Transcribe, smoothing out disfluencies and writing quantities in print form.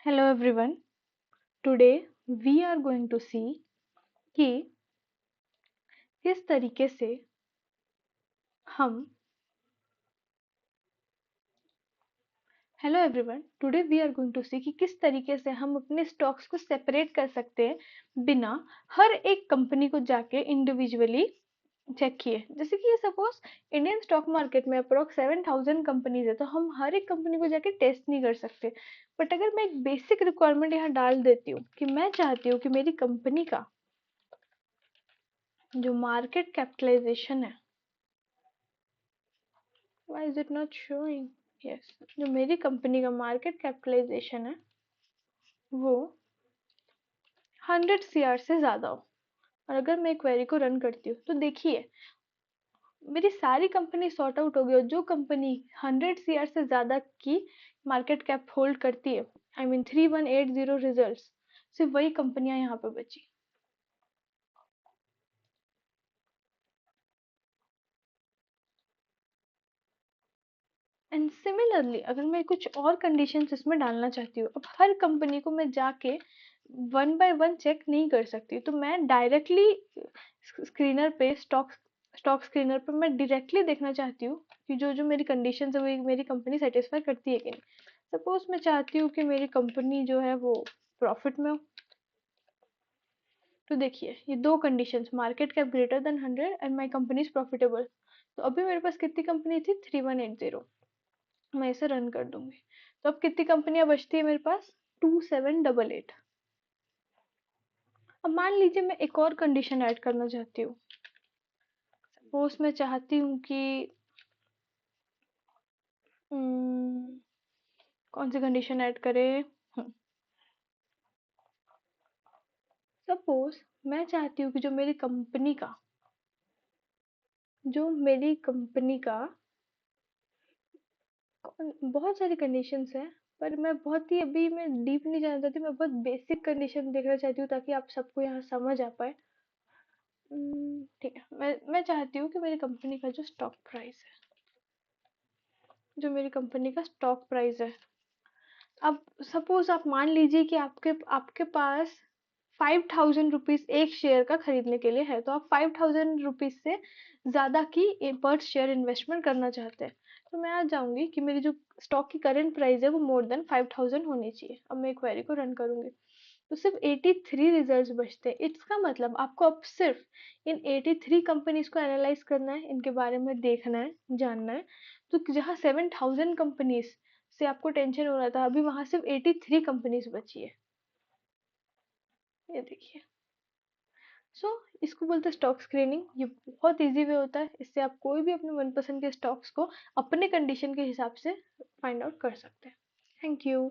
Hello everyone. Today we are going to see कि किस तरीके से हम hello everyone today we are going to see कि किस तरीके से हम अपने स्टॉक्स को सेपरेट कर सकते हैं बिना हर एक कंपनी को जाके इंडिविजुअली चेक किए। जैसे कि सपोज इंडियन स्टॉक मार्केट में अप्रोक्स 7000 कंपनीज है, तो हम हर एक कंपनी को जाके टेस्ट नहीं कर सकते। बट अगर मैं एक बेसिक रिक्वायरमेंट यहाँ डाल देती हूँ कि मैं चाहती हूँ कि मेरी कंपनी का जो मार्केट कैपिटलाइजेशन है, why is it not showing? yes, जो मेरी कंपनी का मार्केट कैपिटलाइजेशन है वो 100 CR से ज्यादा हो। और अगर मैं क्वेरी को रन करती हूँ तो देखिए मेरी सारी कंपनी सॉर्ट आउट हो गई, और जो कंपनी 100 CR से ज्यादा की मार्केट कैप होल्ड करती है, आई मीन 3180 रिजल्ट्स, सिर्फ वही कंपनियां यहाँ पे बची। एंड सिमिलरली अगर मैं कुछ और कंडीशंस इसमें डालना चाहती हूँ, अब हर कंपनी को मैं जाके वन बाय वन चेक नहीं कर सकती, तो मैं डायरेक्टली स्क्रीनर पे स्टॉक स्क्रीनर पे मैं डायरेक्टली देखना चाहती हूँ कि जो जो मेरी कंडीशन है वो मेरी कंपनी सेटिस्फाई करती है कि नहीं। सपोज मैं चाहती हूँ कि मेरी कंपनी जो है वो प्रॉफिट में हो, तो देखिए ये दो conditions, market cap greater than 100 and my company is profitable. तो अभी मेरे पास कितनी कंपनी थी? 3180। मैं इसे रन कर दूंगी तो अब कितनी कंपनियां बचती है मेरे पास? 2788। अब मान लीजिए मैं एक और कंडीशन ऐड करना चाहती हूँ। सपोज मैं चाहती हूँ कि कौन सी कंडीशन ऐड करें? सपोज मैं चाहती हूँ कि जो मेरी कंपनी का बहुत सारी कंडीशंस हैं, पर मैं बहुत ही अभी मैं डीप नहीं जाना चाहती, मैं बहुत बेसिक कंडीशन देखना चाहती हूँ ताकि आप सबको यहाँ समझ आ पाए। ठीक है, मैं चाहती हूँ कि मेरी कंपनी का जो मेरी कंपनी का स्टॉक प्राइस है, अब सपोज आप मान लीजिए कि आपके आपके पास 5000 रुपीज एक शेयर का खरीदने के लिए है, तो आप 5000 रुपीज से ज्यादा की पर शेयर इन्वेस्टमेंट करना चाहते हैं। तो मैं आ जाऊंगी कि मेरी जो स्टॉक की करंट प्राइस है वो मोर देन 5000 होनी चाहिए। अब मैं क्वेरी को रन करूंगी तो सिर्फ 83 रिजल्ट्स बचते हैं। इसका मतलब आपको अब सिर्फ इन 83 कंपनीज को एनालाइज करना है, इनके बारे में देखना है, जानना है। तो जहाँ 7000 कंपनीज से आपको टेंशन हो रहा था, अभी वहां सिर्फ 83 कंपनीज बची है। ये देखिए। इसको बोलते हैं स्टॉक स्क्रीनिंग। ये बहुत इजी वे होता है, इससे आप कोई भी अपने मनपसंद के स्टॉक्स को अपने कंडीशन के हिसाब से फाइंड आउट कर सकते हैं। Thank you.